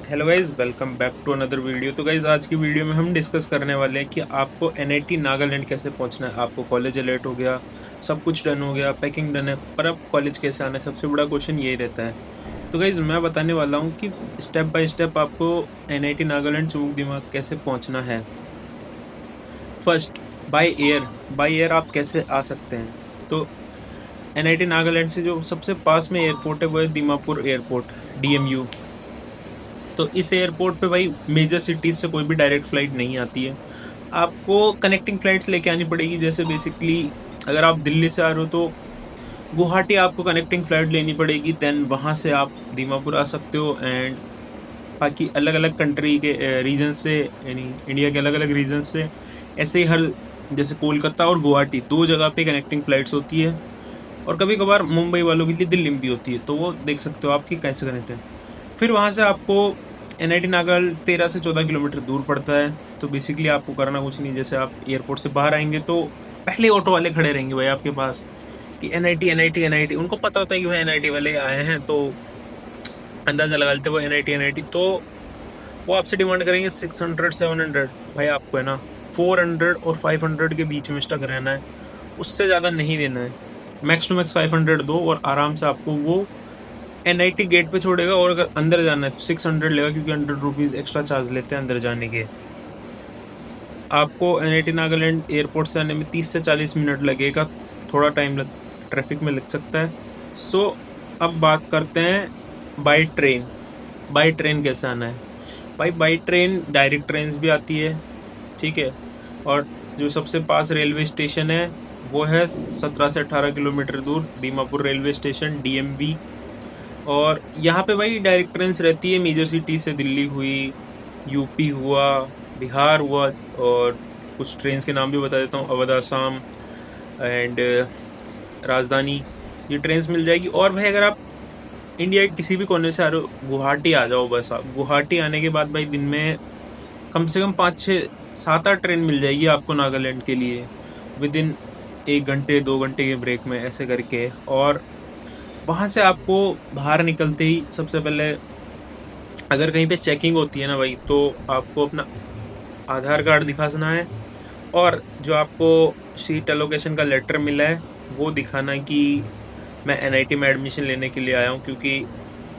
Hello guys, welcome back to another video. तो guys आज की वीडियो में हम डिस्कस करने वाले हैं कि आपको एनआईटी नागालैंड कैसे पहुंचना है। आपको कॉलेज अलर्ट हो गया, सब कुछ डन हो गया, पैकिंग डन है, पर अब कॉलेज कैसे आना है, सबसे बड़ा क्वेश्चन यही रहता है। तो गाइज़ मैं बताने वाला हूँ कि स्टेप बाय स्टेप आपको एनआईटी नागालैंड चूक दिमाग कैसे पहुँचना है। फर्स्ट, बाय एयर आप कैसे आ सकते हैं। तो एनआईटी नागालैंड से जो सबसे पास में एयरपोर्ट है वो है दीमापुर एयरपोर्ट, डीएमयू। तो इस एयरपोर्ट पे भाई मेजर सिटीज़ से कोई भी डायरेक्ट फ़्लाइट नहीं आती है। आपको कनेक्टिंग फ़्लाइट्स लेके आनी पड़ेगी। जैसे बेसिकली अगर आप दिल्ली से आ रहे हो तो गुवाहाटी आपको कनेक्टिंग फ़्लाइट लेनी पड़ेगी, देन वहाँ से आप दीमापुर आ सकते हो। एंड बाकी अलग-अलग कंट्री के रीजन से, यानी इंडिया के अलग-अलग रीजन से ऐसे ही हर, जैसे कोलकाता और गुवाहाटी 2 जगह पे कनेक्टिंग फ़्लाइट्स होती है। और कभी-कभार मुंबई वालों के लिए दिल्ली में भी होती है, तो वो देख सकते हो आपकी कैसे कनेक्ट है। फिर वहाँ से आपको एनआईटी नागल 13 से 14 किलोमीटर दूर पड़ता है। तो बेसिकली आपको करना कुछ नहीं, जैसे आप एयरपोर्ट से बाहर आएँगे तो पहले ऑटो वाले खड़े रहेंगे भाई आपके पास कि एनआईटी, एनआईटी, एनआईटी। उनको पता होता है कि भाई एनआईटी वाले आए हैं, तो अंदाज़ा लगा लेते हैं वो एनआईटी, एनआईटी। तो वो आपसे डिमांड करेंगे 600, 700। भाई आपको है ना 400 और 500 के बीच में स्टक रहना है, उससे ज़्यादा नहीं देना है। मैक्स टू मैक्स 500 दो और आराम से आपको वो एनआईटी गेट पे छोड़ेगा। और अगर अंदर जाना है तो 600 लेगा, क्योंकि 100 रुपीज़ एक्स्ट्रा चार्ज लेते हैं अंदर जाने के। आपको एनआईटी नागालैंड एयरपोर्ट से आने में 30 से 40 मिनट लगेगा, थोड़ा टाइम ट्रैफिक में लग सकता है। सो अब बात करते हैं बाई ट्रेन। बाई ट्रेन कैसे आना है भाई। बाई ट्रेन डायरेक्ट ट्रेन्स भी आती है, ठीक है। और जो सबसे पास रेलवे स्टेशन है वो है 17 से 18 किलोमीटर दूर दीमापुर रेलवे स्टेशन, डीएमवी। और यहाँ पे भाई डायरेक्ट ट्रेन्स रहती है मेजर सिटी से। दिल्ली हुई, यूपी हुआ, बिहार हुआ, और कुछ ट्रेन्स के नाम भी बता देता हूँ, अवध आसाम एंड राजधानी। ये ट्रेन्स मिल जाएगी। और भाई अगर आप इंडिया के किसी भी कोने से आ रहे हो, गुवाहाटी आ जाओ बस। आप गुवाहाटी आने के बाद भाई दिन में कम से कम 5, 6, 7, 8 ट्रेन मिल जाएगी आपको नागालैंड के लिए, विद इन 1 घंटे 2 घंटे के ब्रेक में ऐसे करके। और वहाँ से आपको बाहर निकलते ही सबसे पहले, अगर कहीं पे चेकिंग होती है ना भाई, तो आपको अपना आधार कार्ड दिखाना है। और जो आपको सीट एलोकेशन का लेटर मिला है वो दिखाना है कि मैं एनआईटी में एडमिशन लेने के लिए आया हूँ, क्योंकि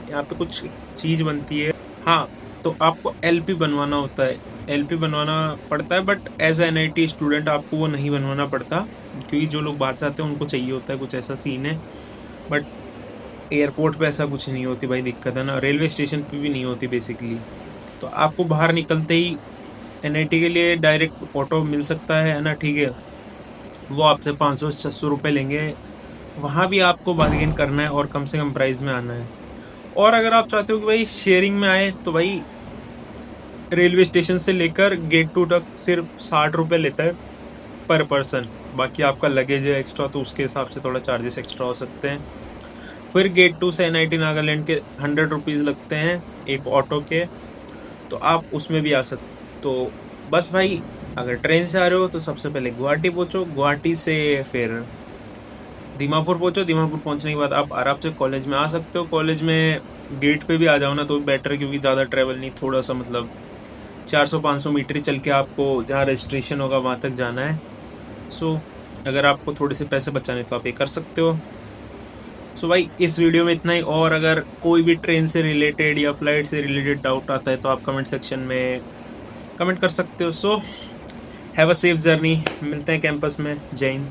यहाँ पे कुछ चीज़ बनती है। हाँ, तो आपको एलपी बनवाना होता है, एलपी बनवाना पड़ता है, but as a NIT student आपको वो नहीं बनवाना पड़ता, क्योंकि जो लोग बाहर से आते हैं उनको चाहिए होता है, कुछ ऐसा सीन है। बट एयरपोर्ट पे ऐसा कुछ नहीं होती भाई, दिक्कत है ना। रेलवे स्टेशन पे भी नहीं होती बेसिकली। तो आपको बाहर निकलते ही एनआईटी के लिए डायरेक्ट ऑटो मिल सकता है ना, ठीक है। वो आपसे 500-600 रुपये लेंगे। वहाँ भी आपको बार्गेन करना है और कम से कम प्राइस में आना है। और अगर आप चाहते हो कि भाई शेयरिंग में आए, तो भाई रेलवे स्टेशन से लेकर गेट 2 तक सिर्फ 60 रुपये लेता है पर पर्सन। बाकी आपका लगेज है एक्स्ट्रा, तो उसके हिसाब से थोड़ा चार्जेस एक्स्ट्रा हो सकते हैं। फिर गेट 2 से एनआईटी नागालैंड के 100 रुपीज़ लगते हैं एक ऑटो के, तो आप उसमें भी आ सकते। तो बस भाई, अगर ट्रेन से आ रहे हो तो सबसे पहले गुवाहाटी पहुँचो, गुवाहाटी से फिर दीमापुर पहुँचो। दीमापुर पहुँचने के बाद आप आराम से कॉलेज में आ सकते हो। कॉलेज में गेट पे भी आ जाओ ना तो बेटर, क्योंकि ज़्यादा ट्रैवल नहीं, थोड़ा सा मतलब 400-500 मीटर ही चल के आपको जहाँ रजिस्ट्रेशन होगा वहाँ तक जाना है। सो अगर आपको थोड़े से पैसे बचाने तो आप ये कर सकते हो। सो भाई इस वीडियो में इतना ही। और अगर कोई भी ट्रेन से रिलेटेड या फ्लाइट से रिलेटेड डाउट आता है तो आप कमेंट सेक्शन में कमेंट कर सकते हो। So have a safe journey. मिलते हैं कैंपस में। जय हिंद।